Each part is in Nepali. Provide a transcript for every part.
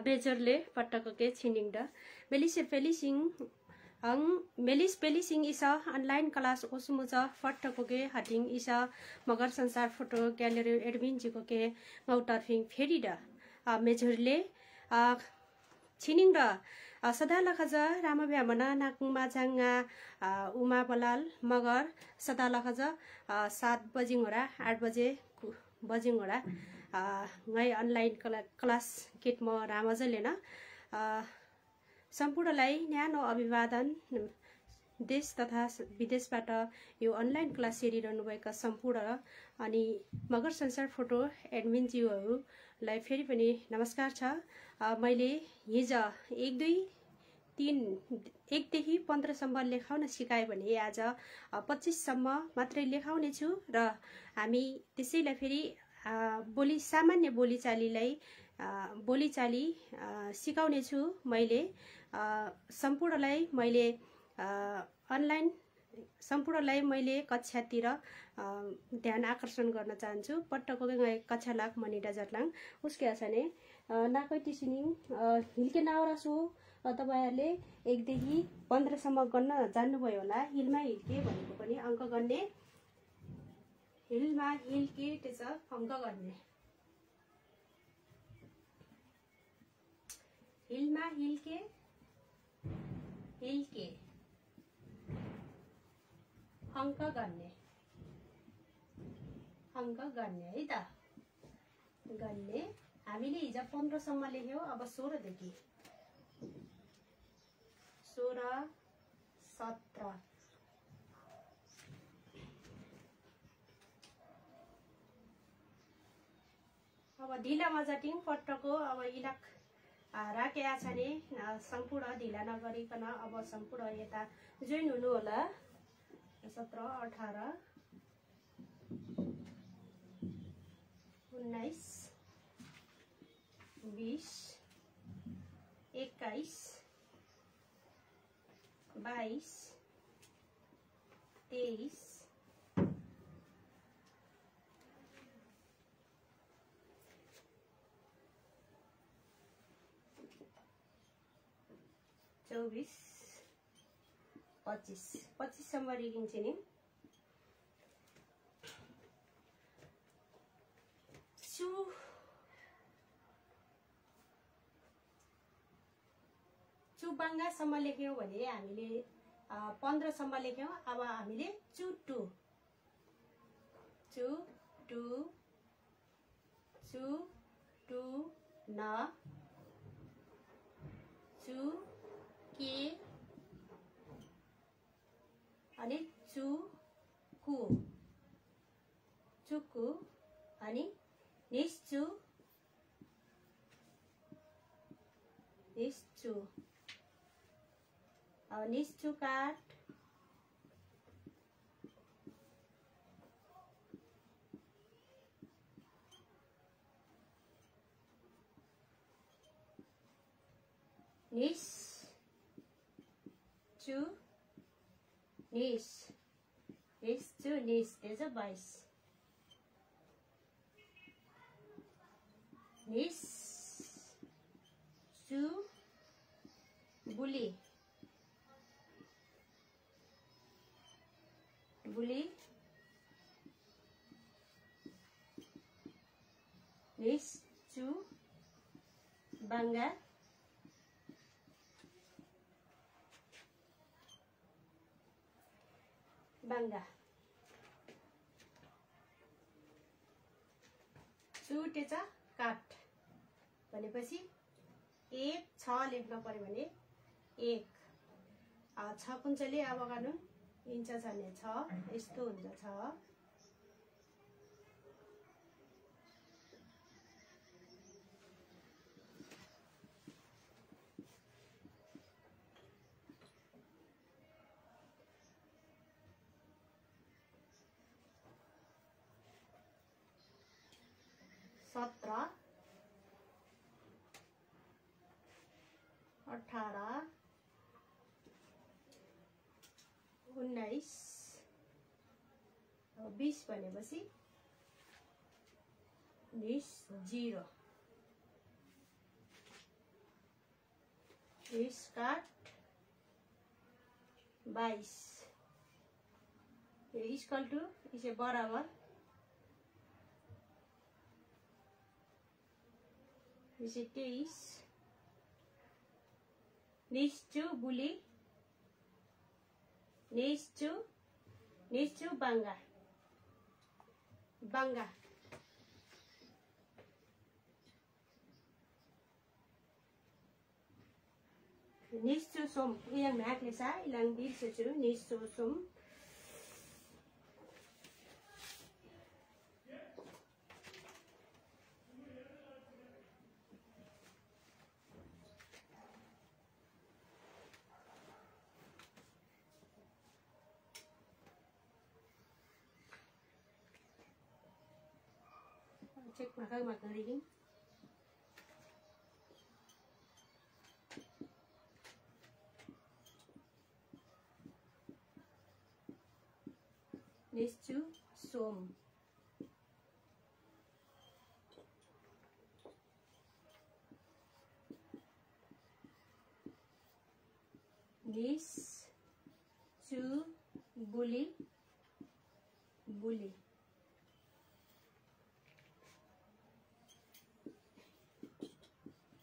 बेजरले पटकके छिनिङदा मेलिस पेलिसिङ इसा अनलाइन क्लास ओसमुज फटकके हटिङ इसा मगर संसार फोटो ग्यालेरी एडमिन जिकोके गौटरफिङ फेरिदा मेजरले छिनिङदा सदा लखज राम भ्यामना नाकुङमा जाङा उमा बलाल मगर सदा लखज 7 बजिङोरा 8 बजिङोरा ngay online class kit mo ramazale na सम्पूर्णलाई न्यानो अभिवादन देश तथा विदेशबाट यो अनलाइन क्लास हेरिरहनु भएका सम्पूर्ण अनि मगर संसार फोटो एडमिन ज्यूहरूलाई फेरि पनि नमस्कार छ। मैले हिजो 1 2 3 1 देखि 15 सम्म लेखाउन सिकाए भने आज 25 सम्म मात्रै लेखाउने छु र हामी त्यसैलाई फेरि सामान्य बोलीचाली सिकाउने छु। मैले सम्पूर्णलाई मैले कक्षातिर ध्यान आकर्षण गर्न चाहन्छु। पट्टको कक्षा लाख मनिटा जटलाङ उसके आछने नाकै टिसिनिङ हिलके नावरासु तपाईहरुले 1 देखि 15 सम्म गर्न जान्नुभयो होला। हिलमा हिलके भनेको पनि अंक गर्ने, हिलमा हिलके त्यसो अंक गर्ने, हिलमा हिलके अंक गर्ने है त गर्ने। हामीले हिजो 15 सम्म लेख्यौ, अब 16 देखि 16 17 अब ढिला मजाटिङ पट्टको अब इलाक राखेका छ नि सम्पूर्ण ढिला नगरिकन अब सम्पूर्ण यता जोइन हुनु होला। 17 18 19 20 21 22 23 24 25 सम्म रिगिन्छ नि। चुबाङ्गा सम्म लेख्यौ भने हामीले 15 सम्म लेख्यौ। अब हामीले चुटु न चु के अनि चुकु अनि निश्चु निश्चु काट निस there's a vice nis to bully nis to banga चुटेछ काट भनेपछि 1 6 लेख्न पर्यो भने 1 6 कुञ्चले अब गर्नु इन्च छने 6 यस्तो हुन्छ 6 17 18 19 20 भनेपछि 20 0 इज काट 22 इक्वल टू इसे बराबर इसे 23 निश्चु बुली निश्चु बांगा बांगा निश्चु सोम yang nakle sa ilang dir sechu niश्चु सोम check maka reading निश्चु सोम निश्चु बुली बुली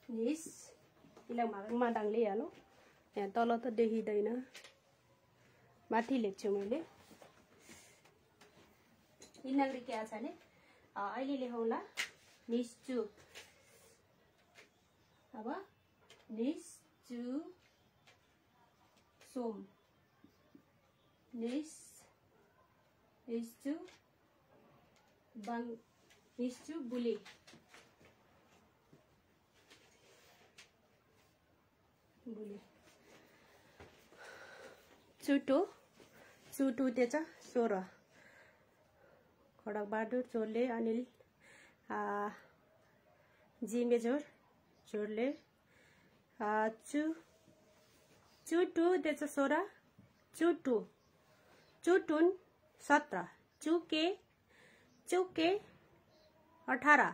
निस इलाम भागमा डांगले हालो यहाँ तल त देखिदैन माथि लेख्छु मैले इनाग्री के छ भने अहिले लेखौँला निश्चु अब निश्चु सोम निश्चु बुली चुटो त्यच 16 खडक बहादुर चोरले अनिल जिमेजोर चोरले चुटु त्यच 16 चुटुन 17 चुके 18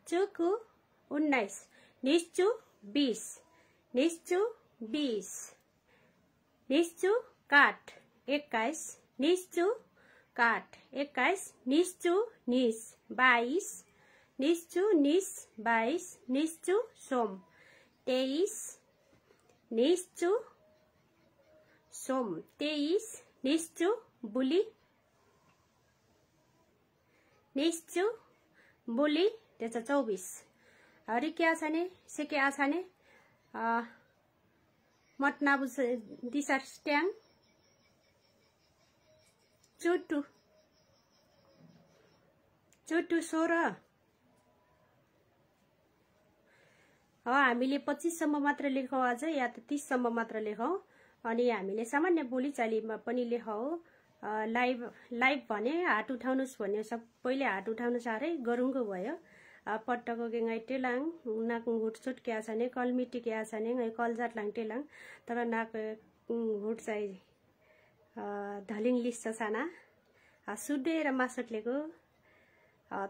चुकु 19 निश्चु 20 निश्चु काट 21 निश्चु काट 21 निश्चु निस 22 निश्चु निस 22 निश्चु सोम 23 निश्चु सोम 23 निश्चु बुली त्याचा 24 हरि क्या छाने से क्या छाने मटनाबु दिशा स्ट्याङ चुटु 16 हामीले 25 सम्म मात्र लेखौं आज या त 30 सम्म मात्र लेखौं अनि हामीले सामान्य बोलीचालीमा पनि लेखौं लाइभ भने हात उठाउनुस् भन्ने सबैले हात उठाउनु सारै गरुङको भयो पट्टको गेङाइ टेलाङ नाक हुट छुट क्या छने कलमिटी क्या छने ngै कलजाट लाङ टेलाङ तर नाक हुट चाहिँ धलिङ लिस साना सुडे र मासटलेको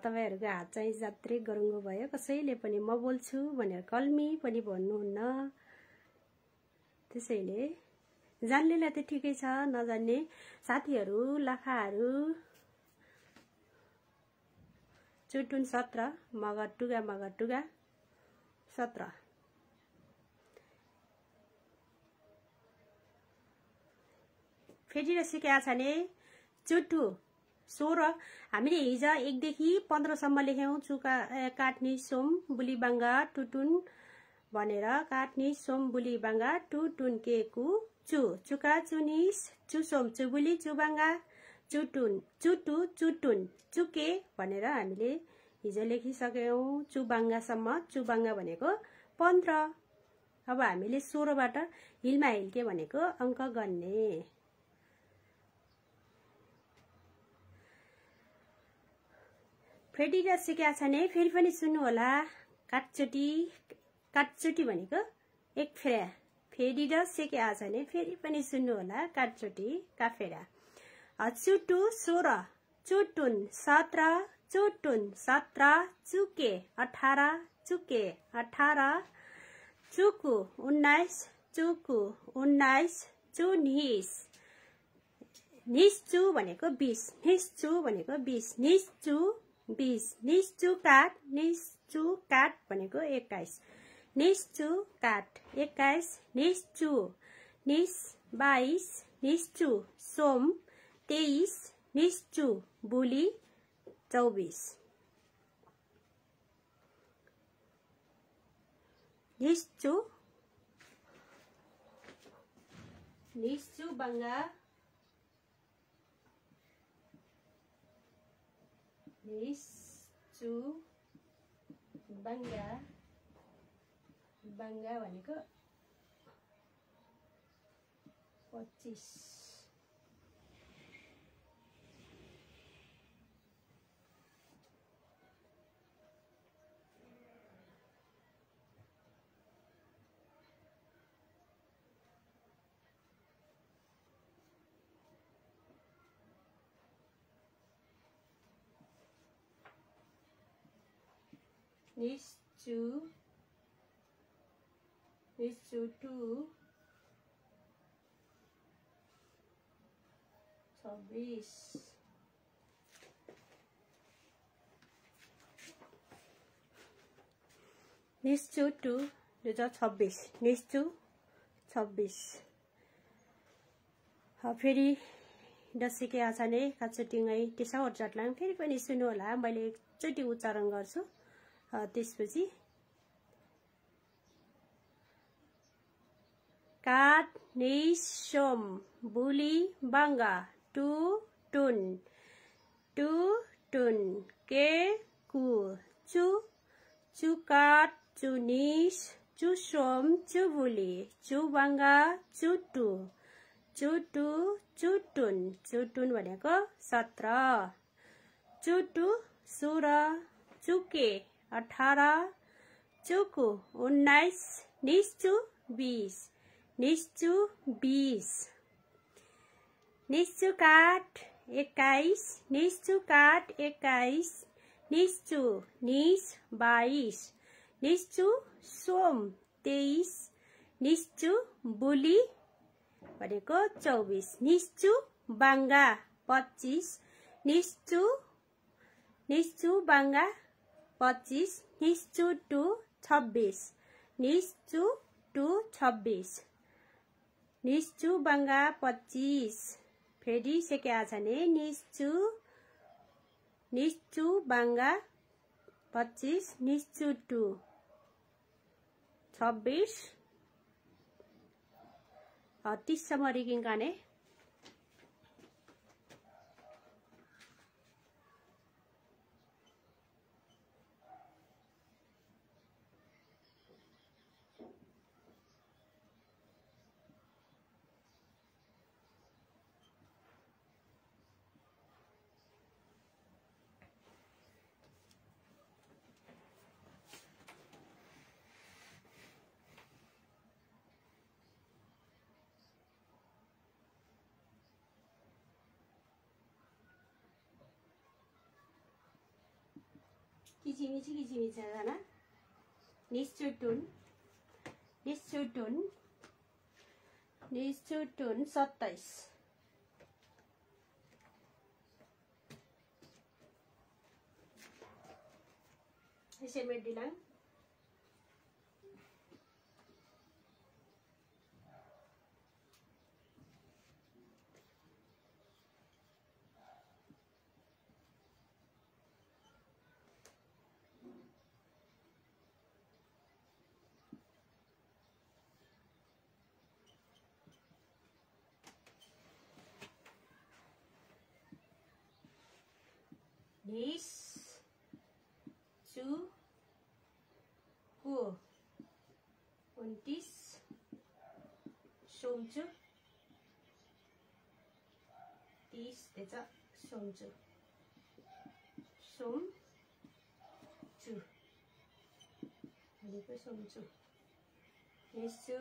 तपाईहरुको हात चाहिँ जात्रै गरुङको भयो कसैले पनि म बोल्छु भनेर कल्मी पनि भन्नुहुन्न त्यसैले जान्नेलाई त ठिकै छ नजान्ने साथीहरु लाखाहरु चुटुन 17 मगटुगा 17 फेरि सिकेका छने चुटु 16 हामीले हिजो 1 देखि 15 सम्म लेख्यौं चुका काट्नी सोम बुली बांगा टुटुन भनेर काट्नी सोम बुली बांगा टुटुन केकु चु चुका चुनिस चुसोम चुबुली चुबांगा चुटुन चुटुन चुके भनेर हामीले हिजो लेखिसक्यौं चुबांगा सम्म चुबांगा भनेको 15 अब हामीले 16 बाट हिलमा हिलके भनेको अंक गन्ने फ्रेडीले सिकेका छने फेरि पनि सुन्नु होला काटचोटी भनेको एक फेरा फेडीले सिकेका छने फेरि पनि सुन्नु होला काटचोटी काफेरा चुटु 16 चुटुन 17 चुके 18 चुकु 19 चुकु 19 चु निस निस्चु भनेको 20 निस्चु भनेको 20 निस्चु 20 निस्चु काट भनेको 21 निस्चु काट 21 निस्चु निस 22 निस्चु सोम 23 निस्चु बुली 24 निस्चु बंगा निस्चु बंगा भनेको 25 निस्चु 2 26 निस्चु 2 26 निस्चु 26 फेरि दसैँकै आछाने काचुटिङै त्यसो जटलाङ फेरि पनि सुन्नु होला मैले एकचोटि उच्चारण गर्छु त्यसपछि काट निस सोम बुली बंगा टु टुन के कु चु काट चु निस चु सोम चु बुली चु बंगा चु टुन भनेको 17 चुटु 16 चुके 18 चुकु 19 निस्चु 20 निस्चु काट 21 निस्चु काट 21 निस्चु निस 22 निस्चु सोम 23 निस्चु बुली भनेको 24 निस्चु बंगा 25 निस्चु बंगा 25 निस्चु 2 26 निस्चु 2 26 निस्चु बंगा 25 फेरि सेके आछाने निस्चु बंगा 25 निस्चु 2 26 30सम्म रिकिङ गर्ने किचिमिची जाना निस्चु टुन 27 एसेमेट दिलां निस्चु को 29 सोमचु 30 त्यसो सोमचु भनेको सोमचु निस्चु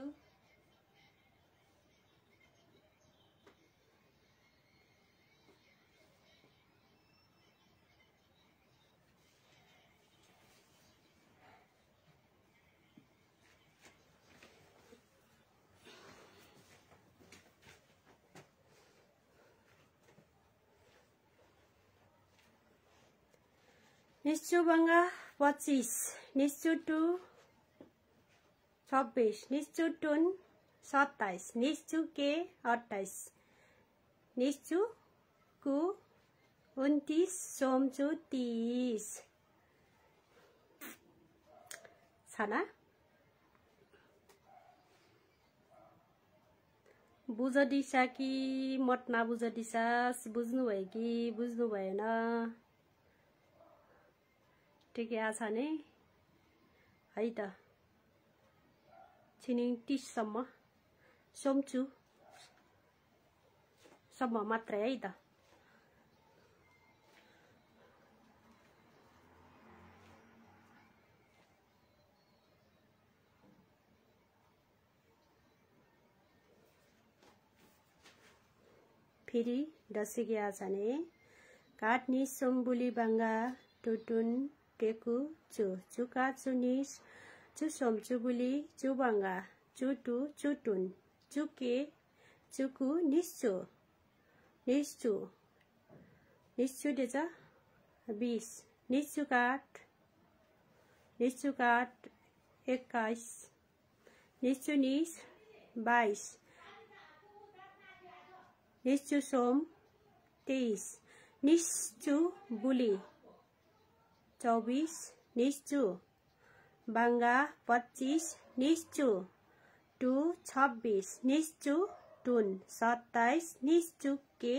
निश्चु बंगा 25, निश्चु टू 26, निश्चु टुन 27, निश्चु के 28, निश्चु कु 29, सोमचु 30 छाना बुझ दिशा कि मत नबुझ दिशा बुझ्नु भयो कि बुझ्नु भएन ठिकै आछ नि है त छिनिङ 30 सम्म सोमचु सम्म मात्रै है त फेरि दसिके आछ नि काट्नी सोमबुली बांगा टुटुन टेकु चु चुका चुनिस चु सोमचु बुली चु बांगा चुटु चुटुन चुके चुकु निश्चु निश्चु निश्चु देचा 20 निश्चु काट 21 निश्चु निस 22 निश्चु सोम 23 निश्चु बुली 24 निश्चु बांगा 25 निश्चु टू 26 निश्चु टुन 27 निश्चु के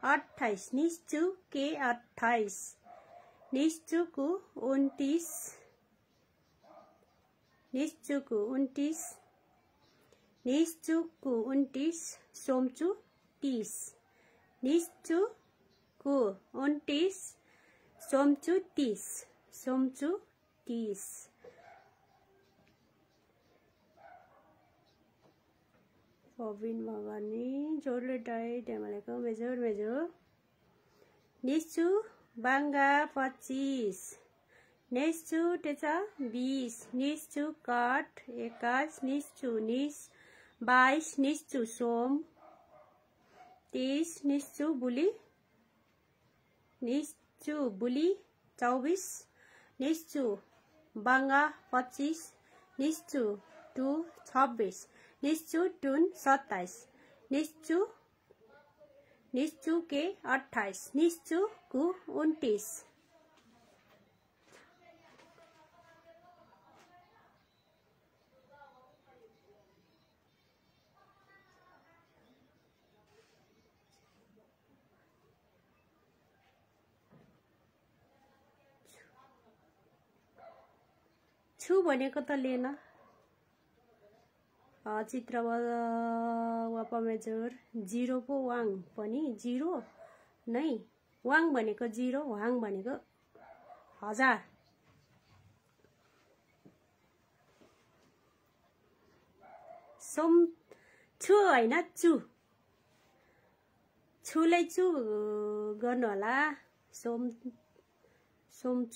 28 निश्चु के 28 निश्चु कु 29 निश्चु कु 29 निश्चु कु 29 सोमचु 30 निश्चु कु 29 सोमचु 30 सोमचु 30 पविन मगनी जोरले डाइ डेमलेको मेजर मेजर निश्चु बांगा 25 निश्चु टेचा 20 निश्चु काट 21 निश्चु निस 22 निश्चु सोम 23 निश्चु बुली 24 निश्चु बांगा 25 निश्चु टू 26 निश्चु टुन 27 निश्चु के 28 निश्चु कु 29 छु भनेको त लेन चित्र वापमेजर 0 पो वाङ पनि 0 नै वाङ भनेको 0 वाङ भनेको 1000 सोम छु हैन चु छुलाई चु गर्नु होला सोम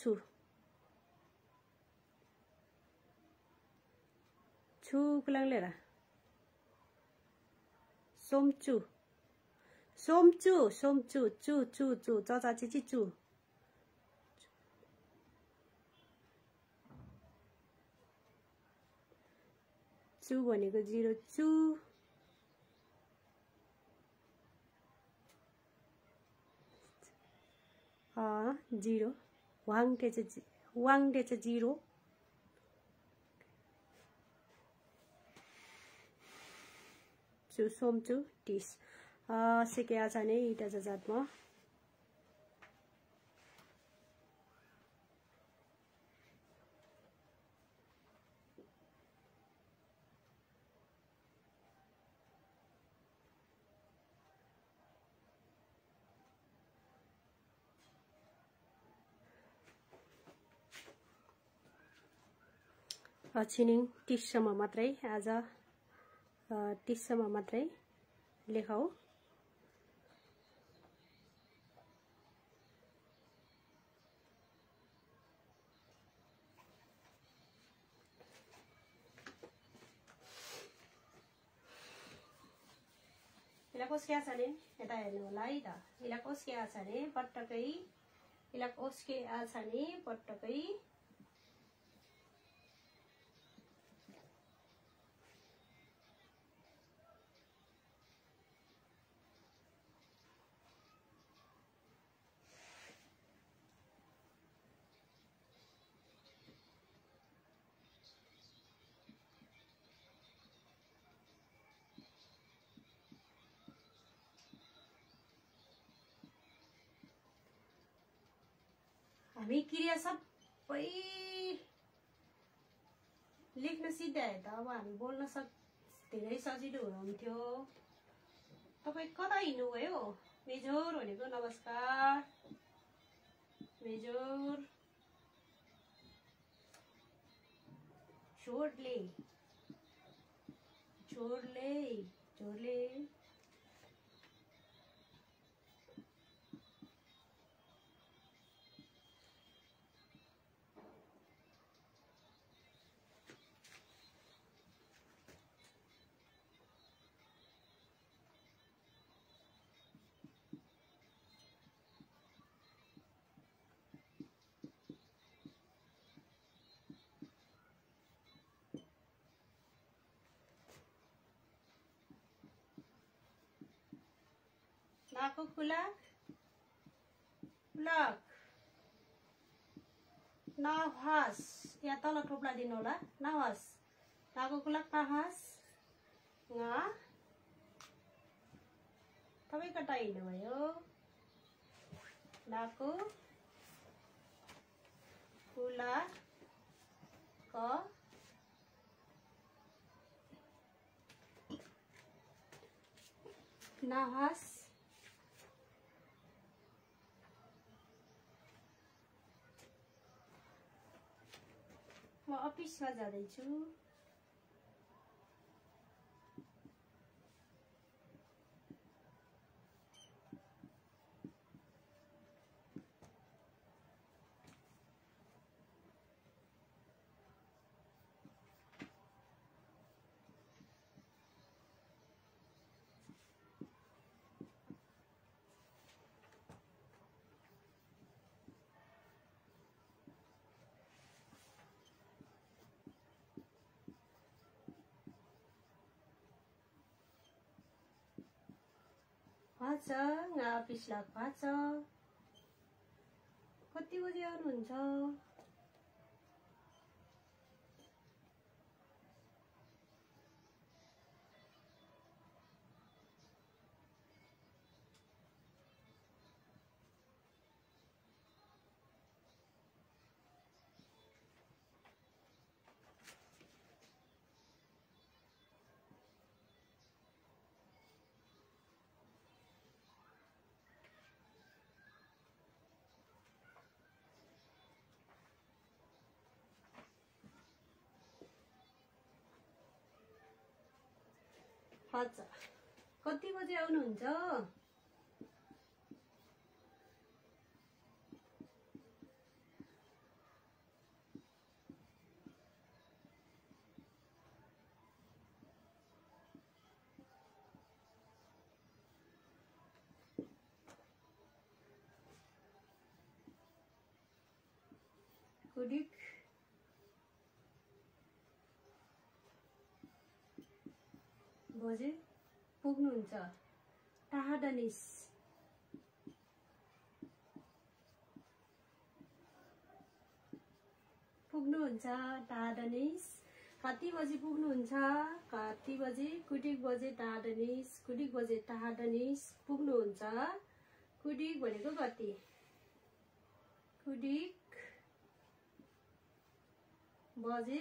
छु छु कुलाङ लिएर सोमचु सोमचु सोमचु चु चु चु चचा चिची चु चु भनेको 0 चु 0 वाङ टेचे 0 सोमचु 30 सिके आछ नि इटा जातमा छिनिङ 30 सम्म मात्रै आज 30 सम्म मात्रै लेखाऊ इला कसके आछ नि यता हेर्नु होला है त इला कसके आछ नि पटक्कै इलाक ओस्के आछाने पटकै हामी क्रिया सबै लेख्न सिद्धाए त अब हामी बोल्न धेरै सजिलो हुन्थ्यो। तपाईँ कता हिँड्नुभयो? मेजोर भनेको नमस्कार मेजोर झोरले झोरले झोरले नाको कुलाक लक नहास यहाँ तल थोप्ला दिनु होला। नहास नाको कुलाक नहास nga तपाईँ कता हिँड्नुभयो? नाको कुलाक क नहास म अफिसमा जाँदैछु। भाछ nga अफिस लाग भाछ कति बजे आउनुहुन्छ? भाछ कति बजे आउनुहुन्छ? कुडिक बजे पुग्नुहुन्छ? टाहाडनिस पुग्नुहुन्छ? टाहाडनिस कति बजे पुग्नुहुन्छ? कति बजे? कुडिक बजे टाहाडनिस कुडिक बजे टाहाडनिस पुग्नुहुन्छ? कुडिक भनेको कति? कुडिक बजे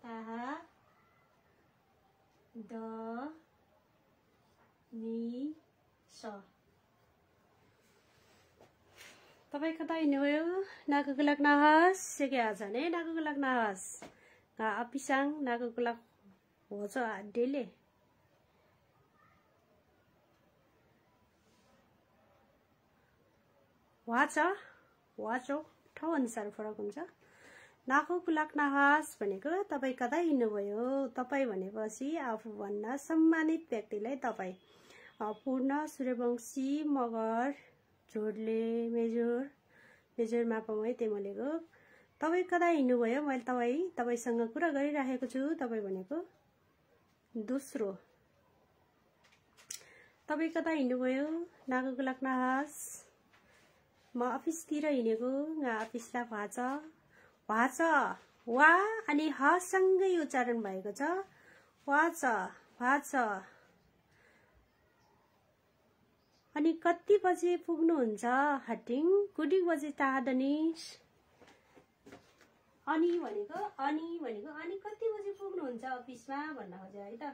टाहा द नि स तपाईँ कता हिँड्नुभयो? नाको कुलाक नहास सेके आज ने नाको कुलाक नहास nga अपिसाङ नाको कुलाक हो छ डेले वाच ठाउँ अनुसार फरक हुन्छ। नाको कुलाक नहास भनेको तपाईँ कता हिँड्नुभयो। तपाईँ भनेपछि आफूभन्दा सम्मानित व्यक्तिलाई तपाईँ। पूर्ण सूर्यवंशी मगर झोडले मेजर मापामै तेमलेको तपाईँ कता हिँड्नुभयो। मैले तपाईँसँग कुरा गरिराखेको छु। तपाईँ भनेको दोस्रो। तपाईँ कता हिँड्नुभयो। नाको कुलाक नहास। म अफिसतिर हिँडेको। अफिसलाई भाछ वा अनि हसँगै उच्चारण भएको छ। भाछ। अनि कति बजे पुग्नुहुन्छ। हटिङ कुडी बजे टाढनिस। अनि भनेको अनि कति बजे पुग्नुहुन्छ अफिसमा भन्न खोज्यो है त।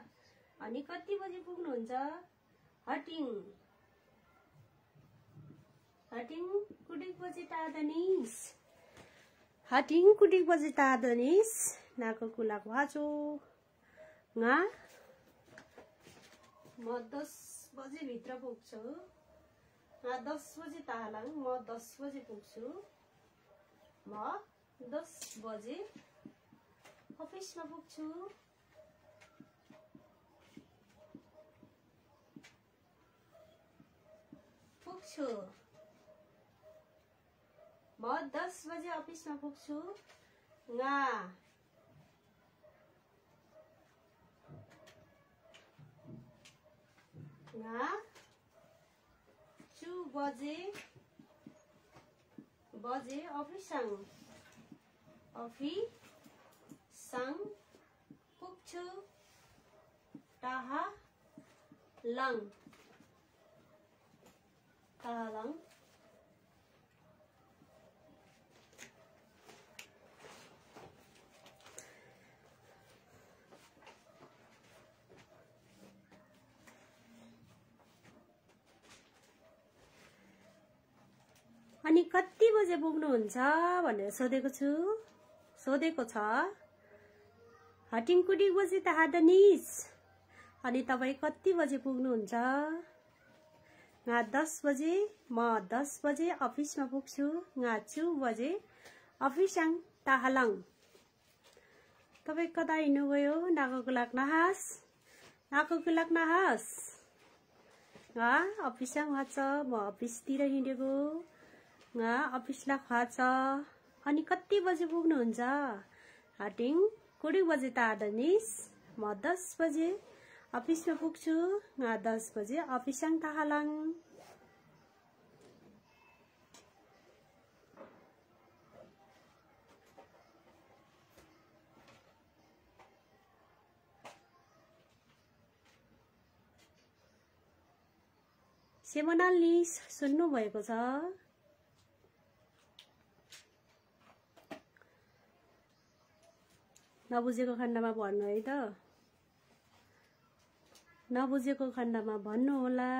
अनि कति बजे पुग्नुहुन्छ। हटिङ कुडी बजे टाढनिस। हटिङ कुडी बजे टाढनिस। नाको कुलाक भाचो गा म 10 बजे भित्र पुग्छु। 10 बजे तालाङ म 10 बजे पुग्छु। म 10 बजे अफिसमा पुग्छु। म 10 बजे अफिसमा पुग्छु। गा चु बजे अफिसाङ पुग्छु। टाहालाङ अनि कति बजे पुग्नुहुन्छ भनेर सोधेको छ। हटिङ कुडी बजे टाढनिस। अनि तपाईँ कति बजे पुग्नुहुन्छ। 10 बजे म 10 बजे अफिसमा पुग्छु। 2 बजे अफिसाङ टाहालाङ। तपाईँ कता हिँड्नुभयो। नाको कुलाक नहास। अफिसाङ भाछ म अफिसतिर हिँडेको। अफिसलाई खाछ। अनि कति बजे पुग्नुहुन्छ। हटिङ कुडी बजे टाढनिस। म 10 बजे अफिसमा पुग्छु। 10 बजे अफिसाङ टाहालाङ। सेमनाली सुन्नु भएको छ। नबुझेको खण्डमा भन्नु है त। नबुझेको खण्डमा भन्नु होला।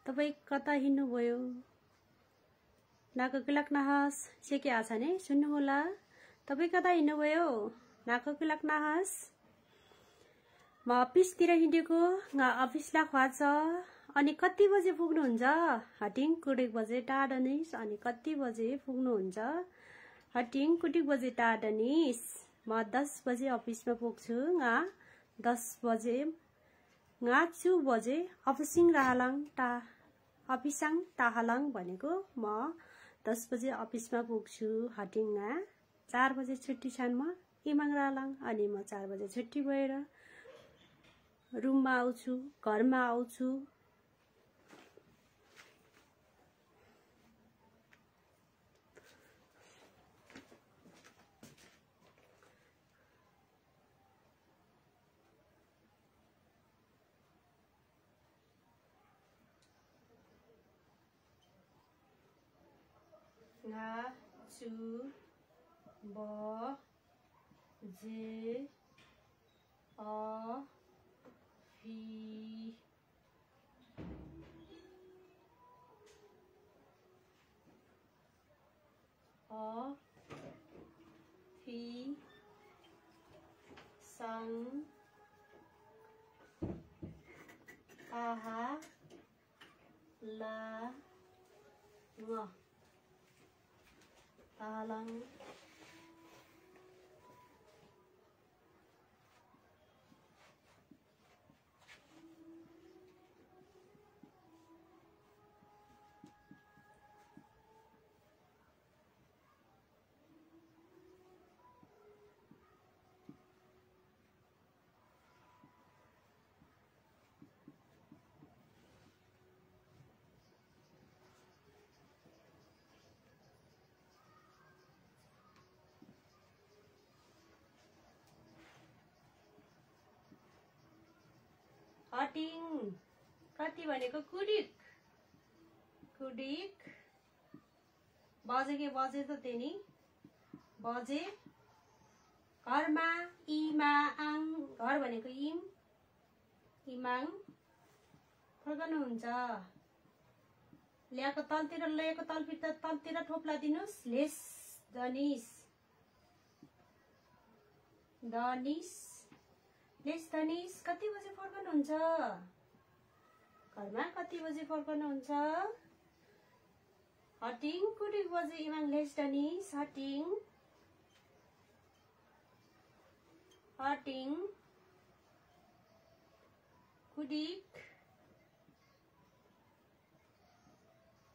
तपाईँ कता हिँड्नुभयो। नाको कुलाक नहास सेके आछ ने सुन्नु होला। तपाईँ कता हिँड्नुभयो। नाको कुलाक नहास। म अफिसतिर हिँडेको। अफिसलाई खाछ। अनि कति बजे पुग्नुहुन्छ। हटिङ कुडी बजे टाढनिस। अनि कति बजे पुग्नुहुन्छ। हटिङ कुडी बजे टाढनिस। म 10 बजे अफिसमा पुग्छु। 10 बजे 2 बजे अफिसाङ टाहालाङ भनेको म 10 बजे अफिसमा पुग्छु। हटिङ 4 बजे छुट्टी छन् म इमाङ रालाङ। अनि म 4 बजे छुट्टी भएर रुममा आउँछु। घरमा आउँछु। चु ब जे fee sang taha la ngo talang हटिङ कति भनेको कुडिक कुडिक बजे के बजे त त्यही नि बजे घरमा इमाङ घर भनेको इम इमाङ फर्कनुहुन्छ ल्याएको तलतिर ल्याएको तलतिर ठोप्ला दिनुस् लेस दनिस दनिस लेस दनिस कति बजे फर्कनुहुन्छ घरमा कति बजे फर्कनुहुन्छ हटिङ कुडिक बजे इमाङ लेस दनिस हटिङ हटिङ कुडिक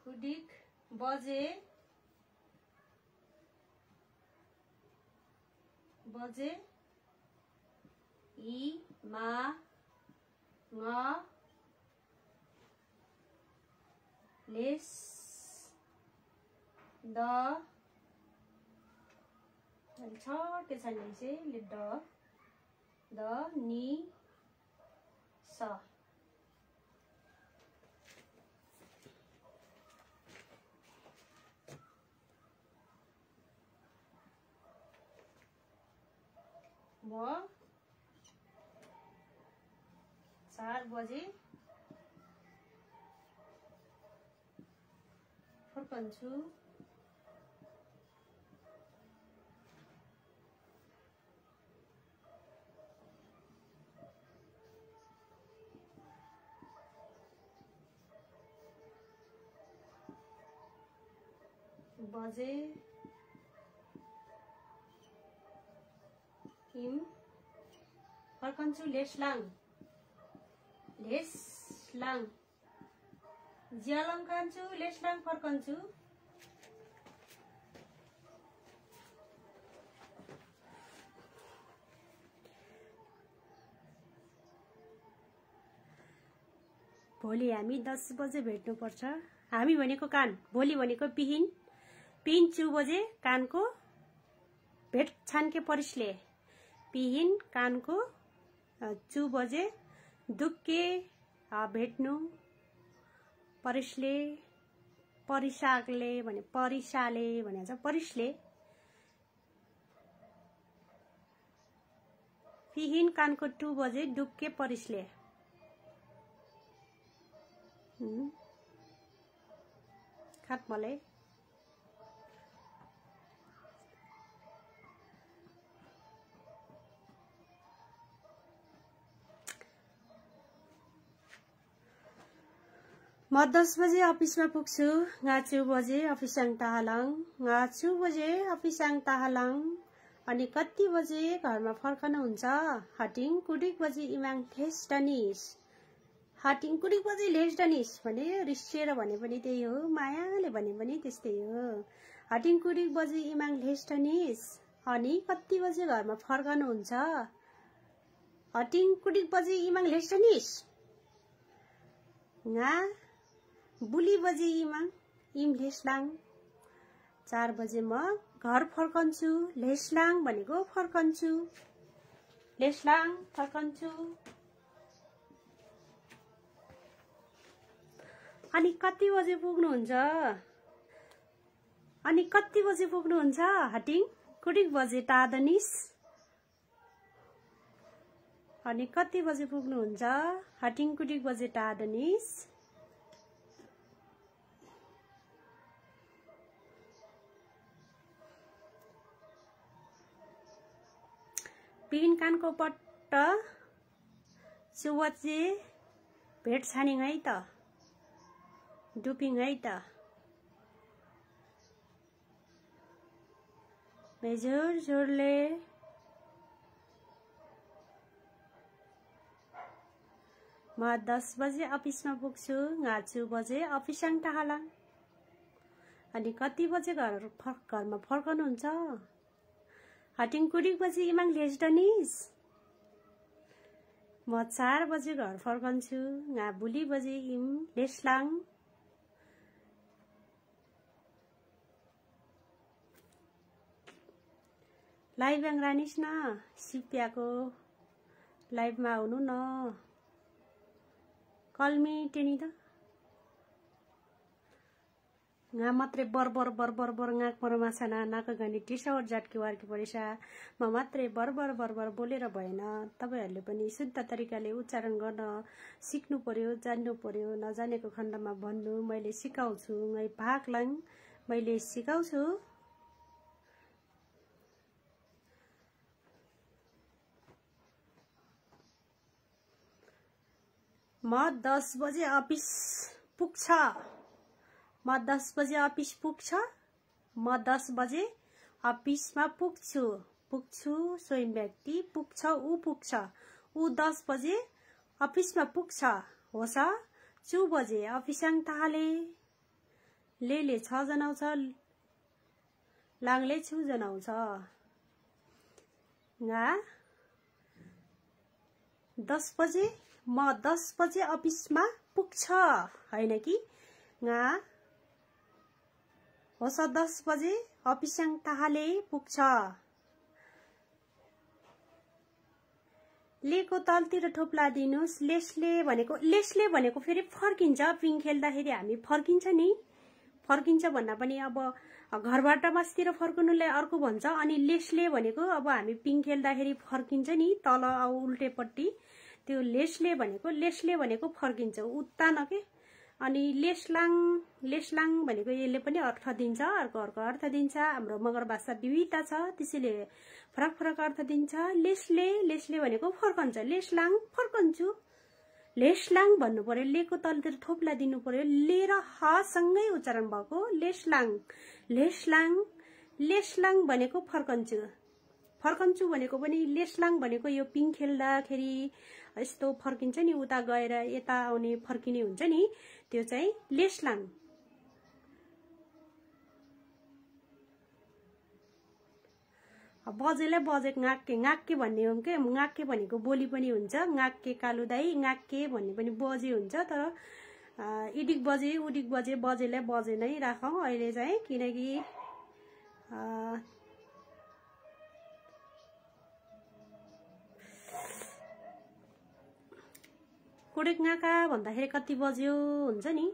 कुडिक बजे बजे इ मा ङ लेस द छटे छैन चाहिँ द नि स म 4 बजे फर्कन्छु बजे हिम फर्कन्छु लेसलाङ लेसलाङ ज्यालङ खान्छु लेसलाङ फर्कन्छु भोलि हामी 10 बजे भेट्नु पर्छ हामी भनेको कान भोलि भनेको पिहिन पिहिन 2 बजे कानको भेट छानके परिसले पिहिन कानको 2 बजे दुक्के भेट्नु परिसले परिसागले भने परिसाले भने छ परिसले पिहिन कानको 2 बजे दुक्के परिसले खात मलाई म 10 बजे अफिसमा पुग्छु ngā 2 बजे अफिसाङ ताहालाङ ngā 2 बजे अफिसाङ ताहालाङ अनि कति बजे घरमा फर्कनुहुन्छ हटिङ कुडिक बजे इमाङ लेस डनिस हटिङ कुडिक बजे लेस डनिस भने रिसेर भने पनि त्यही हो मायाले भने पनि त्यस्तै हो हटिङ कुडिक बजे इमाङ लेस डनिस अनि कति बजे घरमा फर्कनुहुन्छ हटिङ कुडिक बजे इमाङ लेस डनिस ngā बुली बजे इमाङ इम लेसलाङ 4 बजे म घर फर्कन्छु लेसलाङ भनेको फर्कन्छु लेसलाङ फर्कन्छु अनि कति बजे पुग्नुहुन्छ हटिङ कुडिक बजे टादनिस अनि कति बजे पुग्नुहुन्छ हटिङ कुडिक बजे टादनिस पिन कानको पट्ट 4 बजे भेट छानिङ है त डुपिङ है त मेजोर जोरले म 10 बजे अफिसमा पुग्छु 9 बजे अफिसङ टाहालाङ अनि कति बजे घरमा फर्कनुहुन्छ हटिङ कुडिक बजे इमाङ लेजडनिस म 4 बजे घर फर्कन्छु बुली बजे इम लेस्लाङ लाइभ रानिस न सिप्याको लाइभमा आउनु न कलमी टेनी त nga matre बर ngak परमाछना नाक गनी टिसावर जाटकी वारकी परेसा म मात्रै बर बोलेर भएन तपाईहरुले पनि शुद्ध तरिकाले उच्चारण गर्न सिक्नु पर्यो जान्नु पर्यो नजानेको खण्डमा भन्नु मैले सिकाउँछु मै भागलाङ मैले सिकाउँछु म 10 बजे अफिस पुग्छ म 10 बजे अफिस पुग्छ म 10 बजे अफिसमा पुग्छु स्वयं व्यक्ति पुग्छ उ पुग्छ उ 10 बजे अफिसमा पुग्छ होस 2 बजे अफिसङ ताले लेले 6 जनाउँछ लाङले छु जनाउँछ nga 10 बजे म 10 बजे अफिसमा पुग्छ हैन कि nga होस 10 बजे अफिसङ ताले पुग्छ लेको तलतिर थोप्ला दिनुस् लेसले भनेको फेरि फर्किन्छ पिङ खेल्दाखेरि हामी फर्किन्छ नि फर्किन्छ भन्दा पनि अब घरबाट बस्तिर फर्कनुलाई अर्को भन्छ अनि लेसले भनेको अब हामी पिङ खेल्दाखेरि फर्किन्छ नि तल उल्टेपट्टि त्यो लेसले भनेको फर्किन्छ उता न के अनि लेसलाङ भनेको यसले पनि अर्थ दिन्छ अर्को अर्थ दिन्छ हाम्रो मगर भाषा विविधता छ त्यसैले फरक अर्थ दिन्छ लेसले भनेको फर्कन्छ लेसलाङ फर्कन्छु लेसलाङ भन्नु पर्यो लेको तलतिर थोप्ला दिनु पर्यो ले र ह सँगै उच्चारण भएको लेसलाङ भनेको फर्कन्छु भनेको पनि लेसलाङ भनेको यो पिङ खेल्दाखेरि यस्तो फर्किन्छ नि उता गएर यता आउने फर्किने हुन्छ नि त्यो चाहिँ लेसलाङ बजेले बजेको ngakke भन्ने हो के ngakke भनेको बोली पनि हुन्छ ngakke कालु दाई ngakke भन्ने पनि बजे हुन्छ तर इडिक बजे उडिक बजे बजेले बजे नै राखौं अहिले चाहिँ किनकि कुडिक ngaका भन्दाखेरि कति बज्यो हुन्छ नि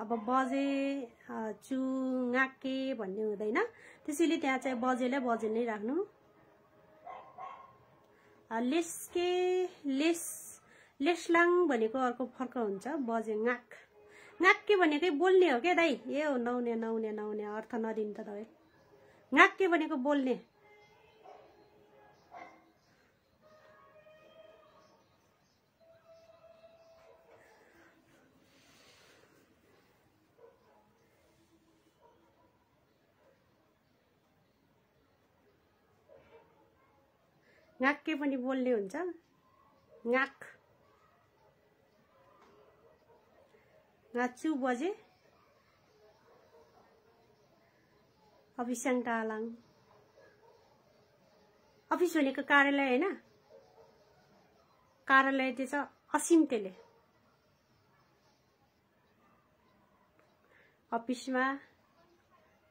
अब बजे चु ngakke भन्ने हुँदैन त्यसैले त्यहाँ चाहिँ बजेले बजे नै राख्नु लेसलाङ भनेको अर्को फर्क हुन्छ बजे ngakke भनेकै बोल्ने हो के दाइ ए हो नहुने अर्थ नदिनु त दाइ ngakke भनेको बोल्ने ngakke पनि बोल्ने हुन्छ ngachu बजे अफिसङ टालाङ अफिस भनेको कार्यालय हैन कार्यालय त्यो छ असीम तेले अफिसमा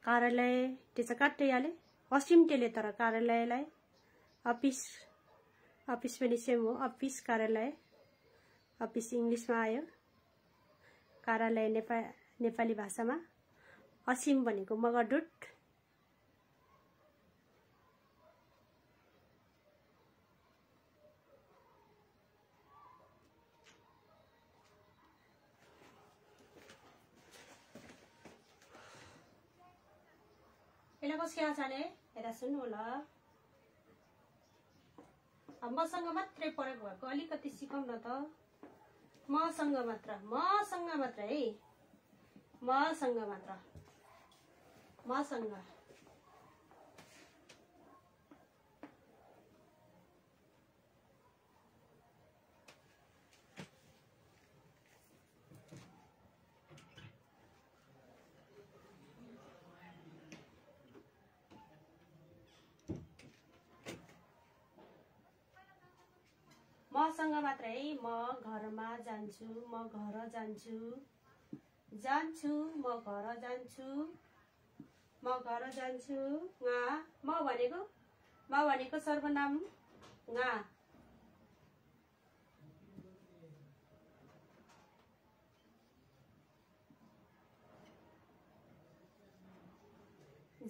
कार्यालय त्यो छ काट्टैयाले असीम तेले तर कार्यालयलाई अफिस पनि सेम हो अफिस कार्यालय अफिस इंग्लिशमा आयो कार्यालय नेपाली भाषामा असीम भनेको मगरडुट यसलाई कसरी जाने हेरा सुन्नु होला मसँग मात्रै प्रयोग भएको अलिकति सिकौँ न त। मसँग मात्र है, मसँग मात्र, मसँग। मसँग मात्र है। म घरमा जान्छु, म घर जान्छु, जान्छु, म घर जान्छु, म घर जान्छु। ङा म भनेको सर्वनाम ङा।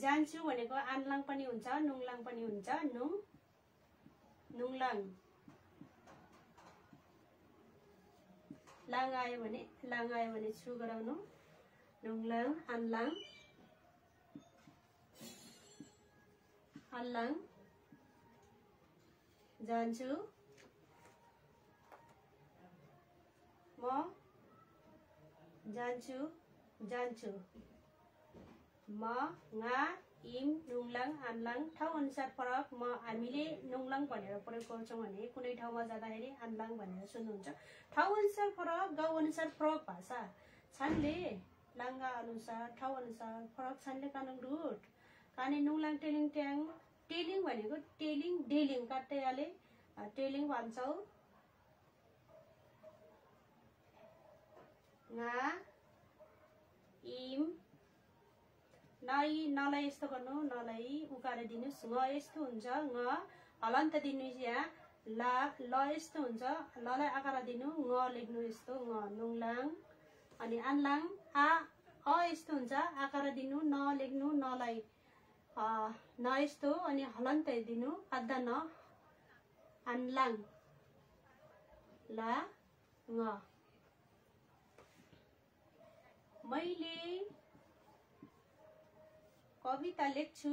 जान्छु भनेको आनलाङ पनि हुन्छ, नुङलाङ पनि हुन्छ। नुङलाङ। लाङ आयो भने छु गराउनु। नुङलाङ, आनलाङ, आनलाङ। जान्छु, म जान्छु, जान्छु। म, ङा, इम, नुङलाङ, आनलाङ। ठाउँ अनुसार फरक। हामीले नुङलाङ भनेर प्रयोग गर्छौँ भने कुनै ठाउँमा जाँदाखेरि आनलाङ भनेर सुन्नुहुन्छ। ठाउँ अनुसार फरक, गाउँ अनुसार फरक भाषा। छानले लाङ्गा अनुसार, ठाउँ अनुसार फरक। छानले कानुङ रुट, काने नुङलाङ, टेलिङ ट्याङ। टेलिङ भनेको टेलिङ, डेलिङ काट्दैले टेलिङ भन्छौ। ङा, इम, नलाई यस्तो गर्नु, नलाई उकाएर दिनुस्। ङ यस्तो हुन्छ, ङ हलन्त दिनुस्। यहाँ ल यस्तो हुन्छ, ललाई आकार दिनु, ङ लेख्नु यस्तो, ङ नुङलाङ। अनि आनलाङ, अ यस्तो हुन्छ, आकार दिनु, न लेख्नु, नलाई न यस्तो, अनि हलन्त दिनु, आद्दा न, आनलाङ। ला, ङ। मैले कविता लेख्छु,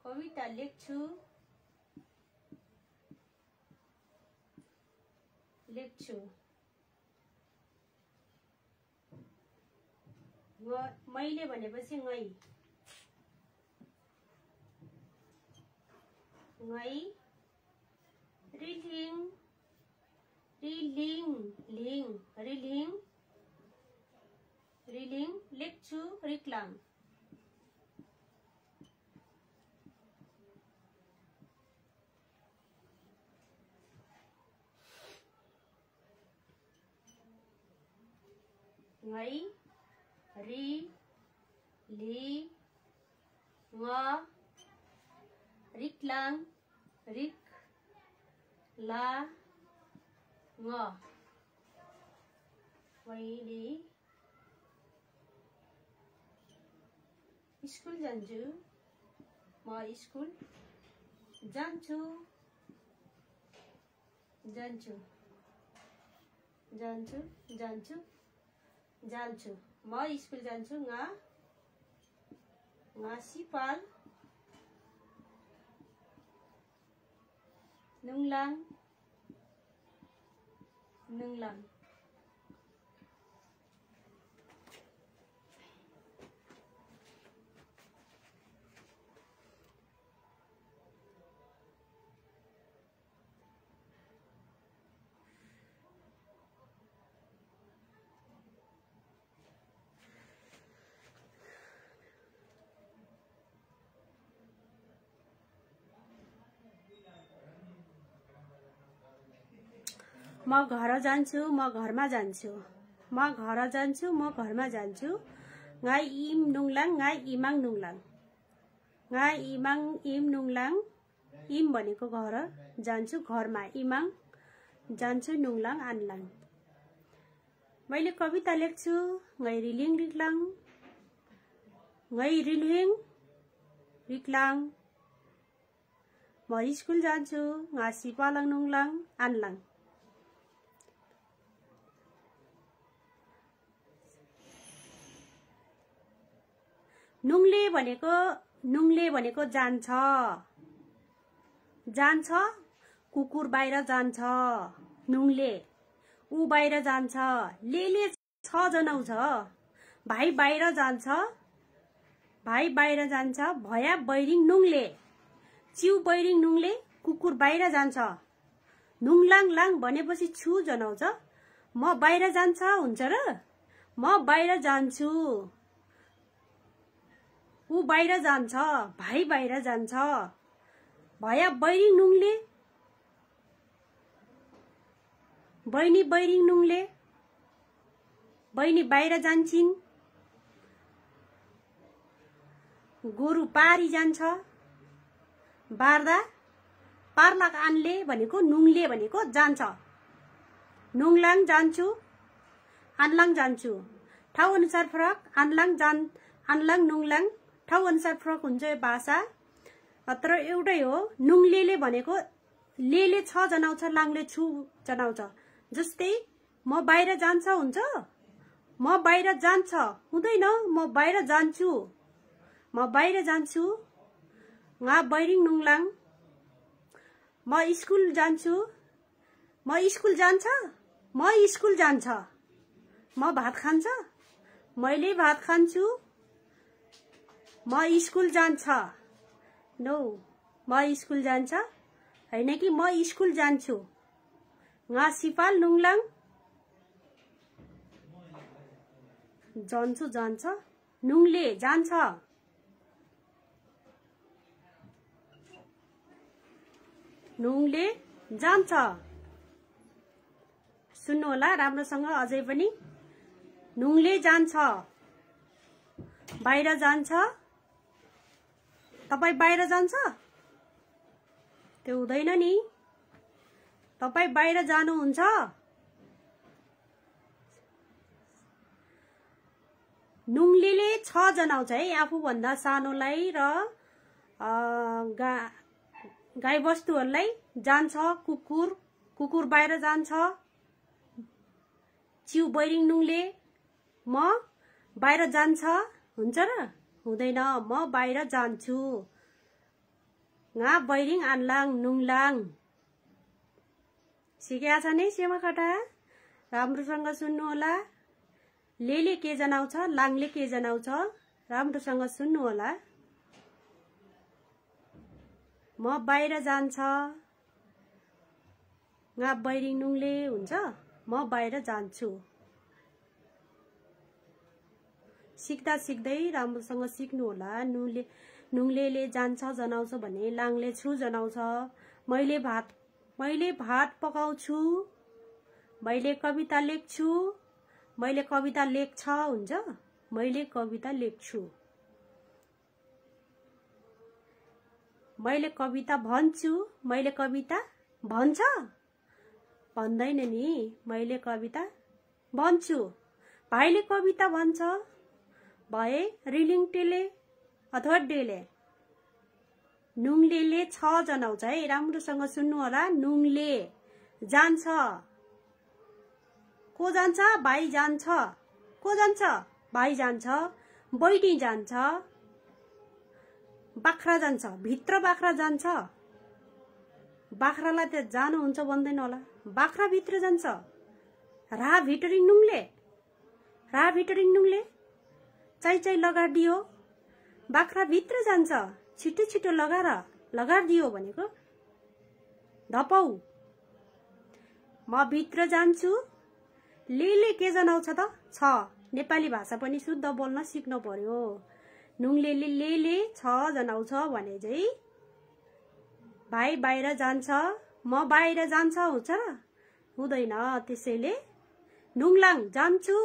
कविता लेख्छु, लेख्छु। मैले भनेपछि ङै, ङै। रिलिङ, रिलिङ, लिङ, रिलिङ, रिलिङ। लेख्छु, रिक्लाङ। ङै, रि, लि, ङ, रिक्लाङ, रिक, ला, ङ। मैले स्कुल जान्छु, म स्कुल जान्छु, जान्छु, जान्छु, जान्छु, जान्छु। म स्कुल जान्छु, ङा, ङा सिपाल। नुङलाङ, नुङलाङ। म घर जान्छु, म घरमा जान्छु, म घर जान्छु, म घरमा जान्छु। ङा, इम, नुङलाङ, ङा, इमाङ, नुङलाङ। ङा, इमाङ, इम, नुङलाङ। इम भनेको घर, जान्छु घरमा, इमाङ, जान्छु नुङलाङ, आनलाङ। मैले कविता लेख्छु, ङै रिलिङ, रिक्लाङ, ङै रिलिङ, रिक्लाङ। म स्कुल जान्छु, ङा सिपालङ, नुङलाङ, आनलाङ। नुङले भनेको जान्छ, जान्छ, कुकुर बाहिर जान्छ, नुङले। ऊ बाहिर जान्छ, लेले 6 जनाउँछ। भाइ बाहिर जान्छ, भाइ बाहिर जान्छ, भया बैरिङ नुङले। चिउ बैरिङ नुङले, कुकुर बाहिर जान्छ। नुङलाङ लाङ भनेपछि छु जनाउँछ। म बाहिर जान्छ हुन्छ र? म बाहिर जान्छु। ऊ बाहिर जान्छ, भाइ बाहिर जान्छ। भया बैरिङ नुङले, बहिनी बैरिङ नुङले, बहिनी बाहिर जान्छिन्। गोरु पारी जान्छ, बार्दा पार्लाक आनले भनेको नुङले भनेको जान्छ। नुङलाङ जान्छु, आनलाङ जान्छु। ठाउँ अनुसार फरक, आनलाङ नुङलाङ ठाउँ अनुसार फरक हुन्छ यो भाषा। तर एउटै हो। नुङलेले भनेको लेले 6 जनाउँछ, लाङले छु जनाउँछ। जस्तै म बाहिर जान्छ हुन्छ, म बाहिर जान्छ हुँदैन, म बाहिर जान्छु। म बाहिर जान्छु। ङा बैरिङ नुङलाङ, म स्कुल जान्छु। म स्कुल जान्छ, म स्कुल जान्छ। म भात खान्छ, मैले भात खान्छु। म स्कुल जान्छ। नो, म स्कुल जान्छ हैन कि म स्कुल जान्छु। ङा सिपाल नुङलाङ, जान्छु जान्छ, नुङले जान्छ। नुङले जान्छ। सुन्नु होला राम्रोसँग अझै पनि। नुङले जान्छ, बाहिर जान्छ। तपाई बाहिर जान्छ? त्यो हुँदैन नि। तपाई बाहिर जानुहुन्छ? नुङलेले 6 जनाउँछ है आफूभन्दा सानोलाई र गाई वस्तुहरूलाई। जान्छ कुकुर, कुकुर बाहिर जान्छ। चिउ बैरिङ नुङले, म बाहिर जान्छ हुन्छ र? हुँदैन, म बाहिर जान्छु। ङा बैरिङ आनलाङ नुङलाङ। सिकेका छ नि सेमाखटा? राम्रोसँग सुन्नु होला। लेले के जनाउँछ, लाङले के जनाउँछ, राम्रोसँग सुन्नु होला। म बाहिर जान्छ, ङा बैरिङ नुङले हुन्छ, म बाहिर जान्छु। सिक्दा सिक्दै राम्रोसँग सिक्नु होला। नुङलेले जान्छ जनाउँछ भने लाङले छु जनाउँछ। मैले भात पकाउँछु। मैले कविता लेख्छु। मैले कविता लेख्छ हुन्छ, मैले कविता लेख्छु। मैले कविता भन्छु, मैले कविता भन्छ भन्दैन नि। मैले कविता भन्छु। भाइले कविता भन्छ, भए रिलिङ टेले अथवा डेले। नुङलेले 6 जनाउँछ है, राम्रोसँग सुन्नु होला। नुङले जान्छ। को जान्छ? भाइ जान्छ। को जान्छ? भाइ जान्छ। बैनी जान्छ। बाख्रा जान्छ, भित्र बाख्रा जान्छ। बाख्रालाई त जानुहुन्छ भन्दैन होला। बाख्रा भित्र जान्छ। रा भिटरिङ नुङले, रा भिटरिङ नुङले चाइ लगाडियो। बाख्रा भित्र जान्छ, छिटो छिटो लगाडियो भनेको धपौ। म भित्र जान्छु। लेले के जनाउँछ त? 6। नेपाली भाषा पनि शुद्ध बोल्न सिक्नु पर्यो। नुङलेले लेले 6 जनाउँछ भने चाहिँ भाइ बाहिर जान्छ, म बाहिर जान्छ हुन्छ र? हुँदैन। त्यसैले नुङलाङ जान्छु।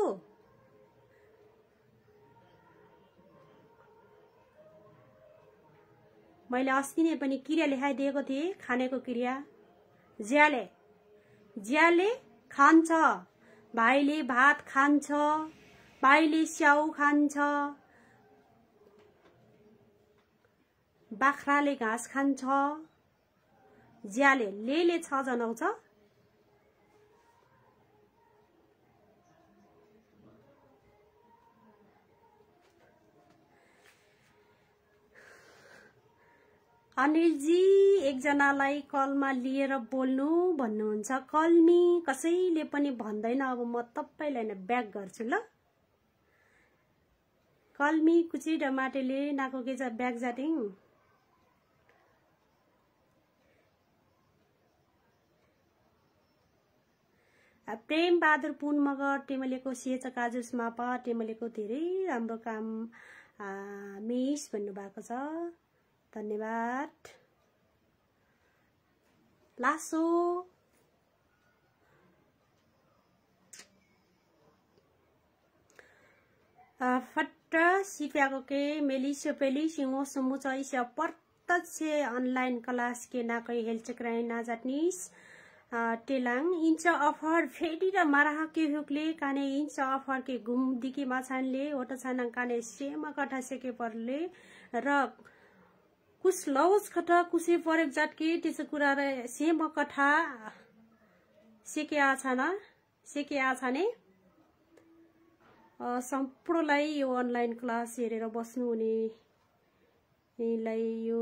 मैले अस्ति नै पनि क्रिया लेखाइदिएको थिएँ, खानेको क्रिया। ज्याले खान्छ। भाइले भात खान्छ। भाइले स्याउ खान्छ। बाख्राले घाँस खान्छ। ज्याले लेले 6 जनाउँछ। अनिलजी एकजनालाई कलमा लिएर बोल्नु भन्नुहुन्छ। कलमी कसैले पनि भन्दैन। अब म तपाईलाई नै ब्याक गर्छु ल। कलमी कुची डमाटेले नाको के जा ब्याक जाटिङ। प्रेम बहादुर पुन मगर टेमलेको सेच काजुस मापा टेमलेको धेरै राम्रो काम मिस भन्नुभएको छ। धन्यवाद। लासो फट्टा सिप्याको के मेलिसो पेली सिंहो समुचा इसे प्रत्यक्ष अनलाइन क्लास के नाकै हेल्थ क्राइ ना जाटनिस टेलाङ इंच अफर फेरि र माराह के हुकले काने इंच अफर के घुम दिकी माछानले ओटा छाना काने सेमा कठा सेके परले र कुछ लौज खटा कुसे परेक जाटके त्यसो कुरा र सेमा कठा सेके आछाने सम्पूर्णलाई यो अनलाइन क्लास हेरेर बस्नु हुनेलाई यो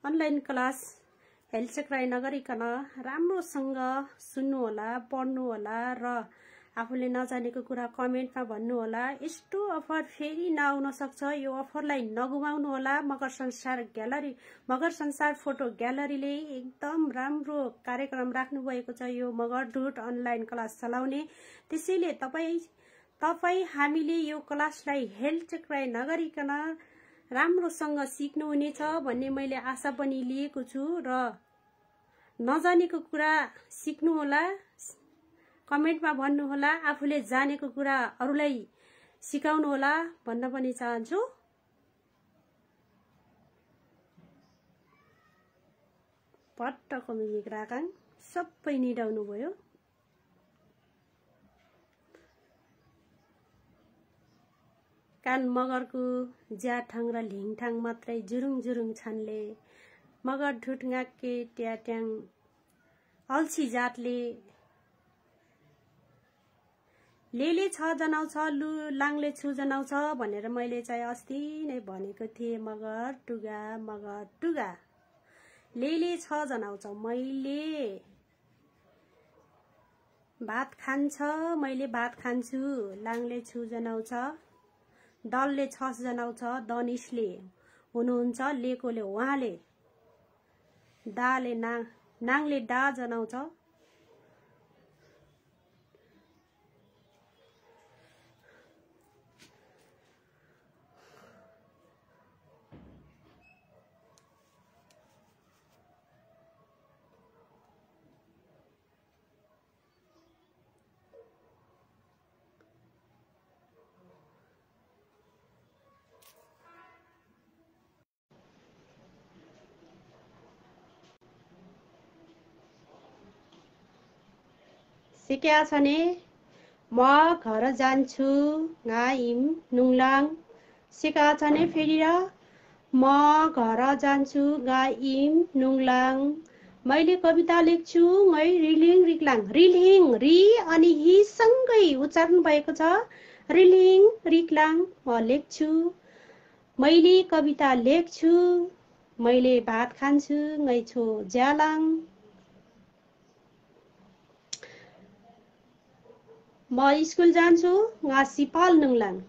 अनलाइन क्लास हेल्थ क्राइ नगरिकन राम्रोसँग सुन्नु होला, पढ्नु होला र आफूले नजानेको कुरा कमेन्टमा भन्नु होला। यस्तो अफर फेरि नआउन सक्छ। यो अफरलाई नगुमाउनु होला। मगर संसार फोटो ग्यालरीले एकदम राम्रो कार्यक्रम राख्नु भएको छ। यो मगर डुट अनलाइन क्लास चलाउने। त्यसैले तपाई हामीले यो क्लासलाई हेल्थ क्राइ नगरिकन राम्रोसँग सिक्नु हुनेछ भन्ने मैले आशा पनि लिएको छु र नजानेको कुरा सिक्नु होला, कमेन्टमा भन्नु होला, आफूले जानेको कुरा अरूलाई सिकाउनु होला भन्न पनि चाहन्छु। पट्टको मिमिक राकाङ सबै निडाउनु भयो। कान मगरको ज्याठाङ र लिङठाङ मात्रै जुरुङ जुरुङ छन्ले मगर ढुटगाके ट्याट्याङ अल्छी जातले लेले छ जनाउँछ लु लाङले छु जनाउँछ भनेर मैले चाहिँ अस्ति नै भनेको थिएँ। मगर टुगा लेले छ जनाउँछ मैले भात खान्छ मैले भात खान्छु लाङले छु जनाउँछ दलले छस जनाउँछ दनिशले हुनुहुन्छ लेकोले उहाँले दाले नाङले डा जनाउँछ। सिक्या छने म घर जान्छु गाइम नुङलाङ सिका छने फेरि र म घर जान्छु गाइम नुङलाङ मैले कविता लेख्छु मै रिलिङ रिक्लाङ रिलिङ रि अनि हि सँगै उच्चारण भएको छ। रिलिङ रिक्लाङ म लेख्छु मैले कविता लेख्छु मैले भात खान्छु ngै छो ज्यालाङ म स्कुल जान्छु nga सिपाल नुङलाङ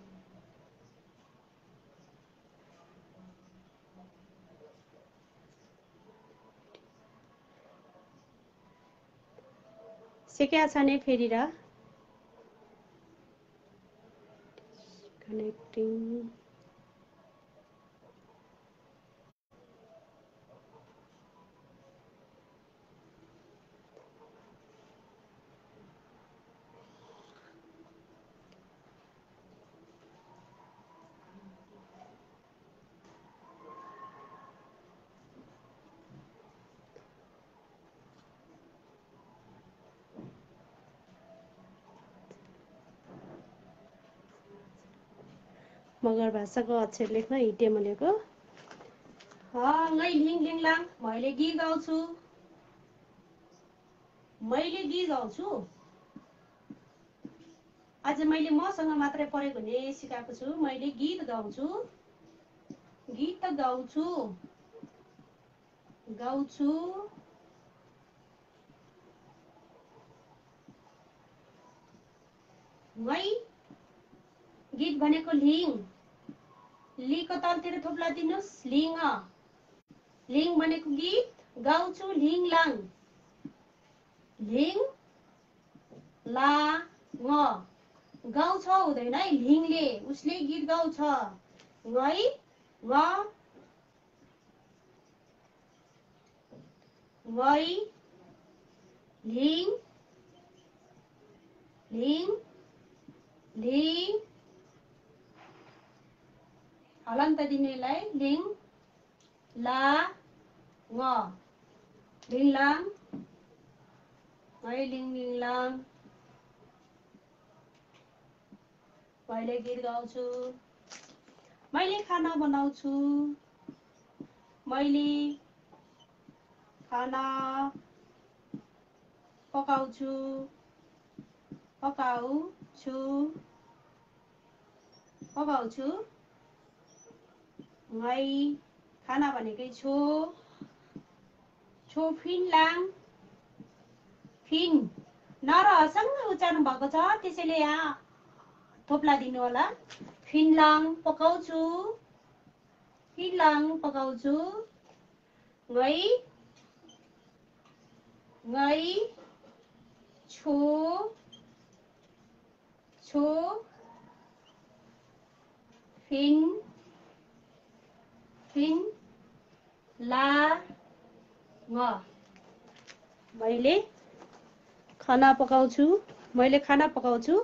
सिक्या छने फेरि र कनेक्टिङ मगर भाषाको अक्षर लेख्न हिटेमलेको ngै लिङ लिङलाङ मैले गीत गाउँछु आज मैले मसँग मात्रै परेको हुने सिकाएको छु। मैले गीत गाउँछु गाउँछु ngै गीत भनेको लिङ लीको तलतिर थोप्ला दिनुस् लिङ लिङ भनेको गीत गाउँछु लिङ लाङ लिङ ला ng गाउँछ हुँदैन है लिङले उसले गीत गाउँछ ngै ng ngै लिङ लिङ लिङ हलन्त दिनेलाई लिङ ला ng लिङ लाङ ngै लिङ लिङ लाङ मैले गीत गाउँछु मैले खाना बनाउँछु मैले खाना पकाउँछु पकाउँछु पकाउँछु ngै खाना भनेकै छो फिन लाङ फिन नरहसँग उच्चारण भएको छ त्यसैले यहाँ थोप्ला दिनु होला फिनलाङ पकाउँछु फिनलाङ पकाउँछु ngै ngै छो छो फिन फिन ला ng मैले खाना पकाउँछु मैले खाना पकाउँछु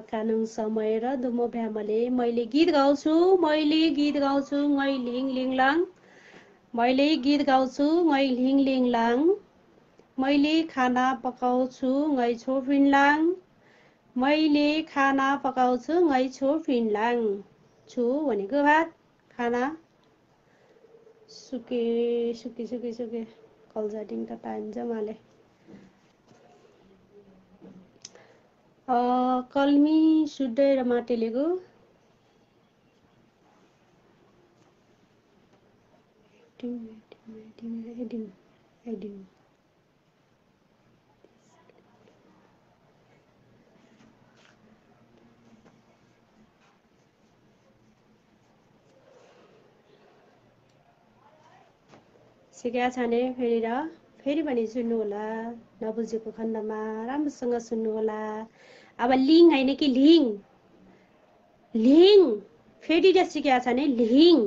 कानुङ समय र दुमो भ्यामले मैले गीत गाउँछु ngै लिङ लिङ लाङ मैले गीत गाउँछु ngै लिङ लिङ लाङ मैले खाना पकाउँछु ngै छो फिनलाङ मैले खाना पकाउँछु ngै छो फिनलाङ छु भनेको भात खाना सुके सुके सुके सुके कल्जाटिङ त टाइम जमाले कल्मी सुड्डै र माटेलेको सिकेका छाने फेरि पनि सुन्नु होला नबुझेको खण्डमा राम्रोसँग सुन्नु होला अब लिङ हैन कि लिङ लिङ फेरि सिकेका छाने लिङ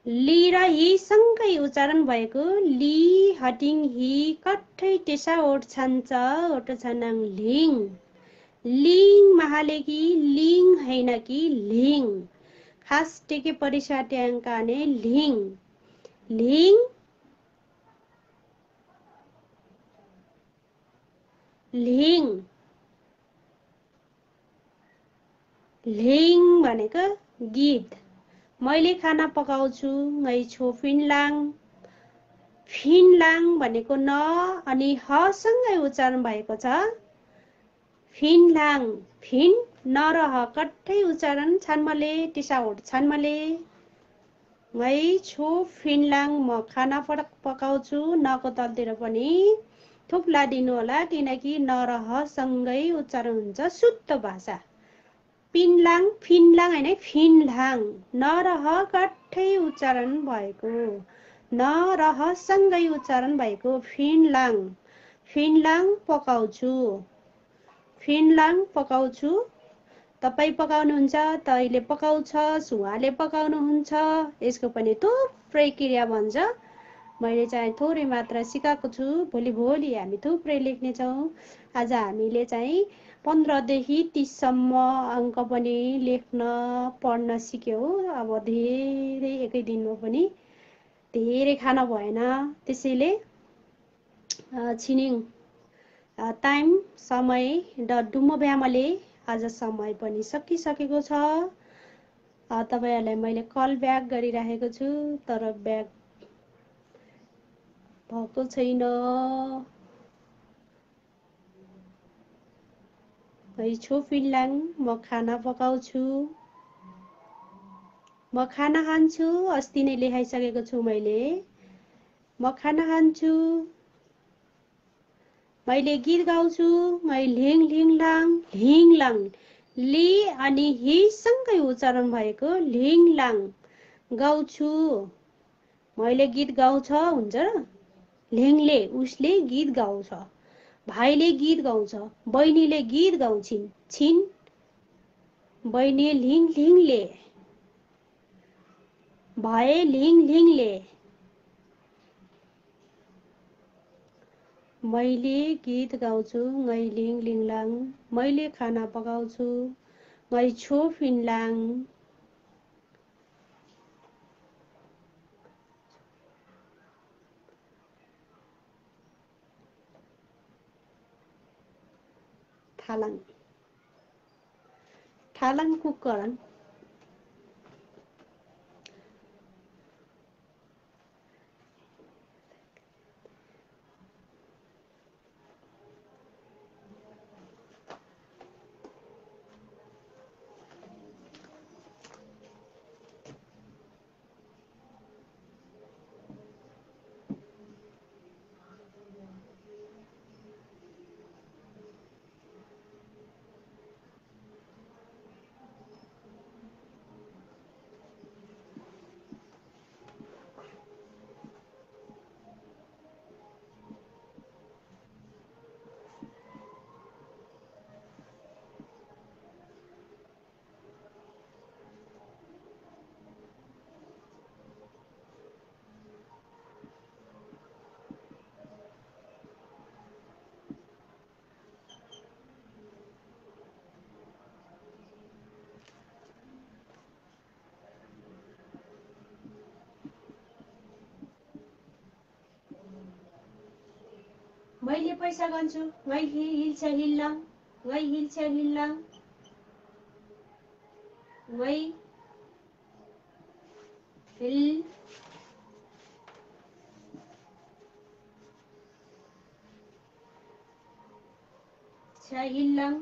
ली र हि सँगै उच्चारण भएको ली हटिङ हि कठै टेसा ओठ छान्छ ओठ छनाङ लिङ लिङ महाले कि लिङ हैन कि लिङ खास टेके परिसा ट्याङ्काने लिङ लिङ लिङ लिङ भनेको गीत मैले खाना पकाउँछु ngै छो फिनलाङ फिनलाङ भनेको न अनि ह सँगै उच्चारण भएको छ फिनलाङ फिन न र ह कट्टै उच्चारण छानमले टिसाउट छानमले ngै छो फिनलाङ म खाना पकाउँछु नको तलतिर पनि थुप्ला दिनु होला किनकि न र ह सँगै उच्चारण हुन्छ शुद्ध भाषा पिनलाङ फिनलाङ हैन फिनलाङ न र ह कट्टै उच्चारण भएको न र ह सँगै उच्चारण भएको फिनलाङ फिनलाङ पकाउँछु फिनलाङ पकाउँछु तपाई पकाउनुहुन्छ तैले पकाउँछ सुहाले पकाउनुहुन्छ यसको पनि थुप्रै क्रिया भन्छ मैले चाहिँ थोरै मात्र सिकाएको छु भोलि हामी थुप्रै लेख्ने छौं आज हामीले चाहिँ 15 देखि 30 सम्म अंक पनि लेख्न पढ्न सिक्यौ अब धेरै एकै दिनमा पनि धेरै खाना भएन त्यसैले छिनिङ टाइम समय डुम्मो ब्यामले आज समय पनि सकिसकेको छ तपाईहरुलाई मैले कल ब्याक गरिराखेको छु तर ब्याक भएको छैन। छु फिनलाङ, म खाना पकाउँछु, म खाना खान्छु। अस्ति नै लेखाइसकेको छु मैले। म खाना खान्छु, मैले गीत गाउँछु, मै लिङ लिङ लाङ लिङ लाङ ली अनि हि सँगै उच्चारण भएको लिङ लाङ गाउँछु। मैले गीत गाउँछ हुन्छ र लिङले उसले गीत गाउँछ, भाइले गीत गाउँछ, बहिनीले गीत गाउँछिन् छिन्, बहिनी लिङ लिङले, भाइ लिङ लिङले, मैले गीत गाउँछु मै लिङ लिङलाङ, मैले खाना पकाउँछु मै छु फिनलाङ। थालाङ थालाङ कुकरण मैले पैसा गन्छु मै हिल्छ हिल्लाङ, मै हिल्छ हिल्लाङ, मै हिल्छ हिल्लाङ।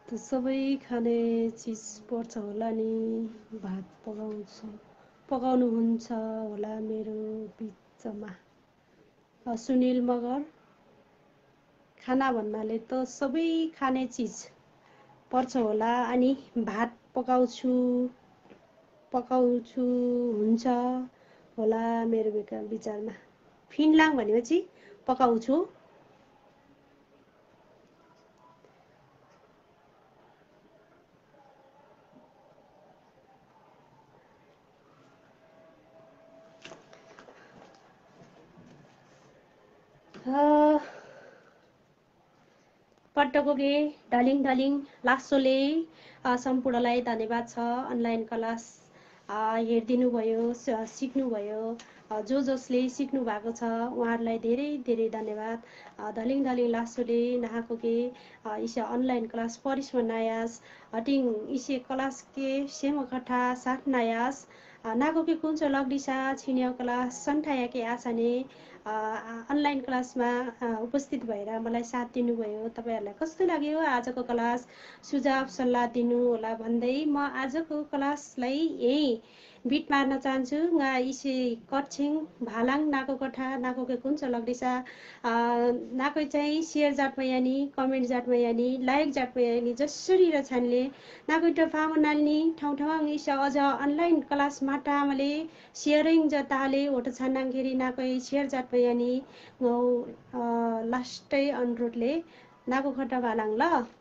त सबै खाने चिज पर्छ होला नि। भात पकाउनुहुन्छ होला मेरो बिचमा। सुनिल मगर खाना भन्नाले त सबै खाने चिज पर्छ होला अनि भात पकाउँछु हुन्छ होला मेरो विचारमा। फिनलाङ भनेपछि पकाउँछु। पट्टकोके ढलिङ ढलिङ लासोले सम्पूर्णलाई धन्यवाद छ। अनलाइन क्लास हेरिदिनु भयो, सिक्नुभयो। जसले सिक्नु भएको छ उहाँहरूलाई धेरै धेरै धन्यवाद। धलिङ धलिङ लासोले नहाकोके इसे अनलाइन क्लास परिसमा नायास हटिङ इसे क्लास के सेम कथा साथ नायास नाकोके कुञ्चो लग्डिसा छिन्या क्लास सन्ठाया के आछाने अनलाइन क्लासमा उपस्थित भएर मलाई साथ दिनुभयो। तपाईहरुलाई कस्तो लाग्यो आजको क्लास? सुझाव सल्लाह दिनु होला भन्दै म आजको क्लासलाई यही बिट मार्न चाहन्छु। इसे कक्षिङ भालाङ नाको कथा नाको के कुन लग्दिसा नाको चाहिँ share Jat Mayani comment Jat Mayani like Jat Mayani जसरी र छानले नाको ट फाम नाल्नी ठाउँ ठाउँ इसा अझ अनलाइन क्लास माटा मले शेयरिङ जताले ओटो छान्नाङखेरि नाको शेयर जाट मयानी लास्टै अनुरोधले नाको खट्टा भालाङ ल।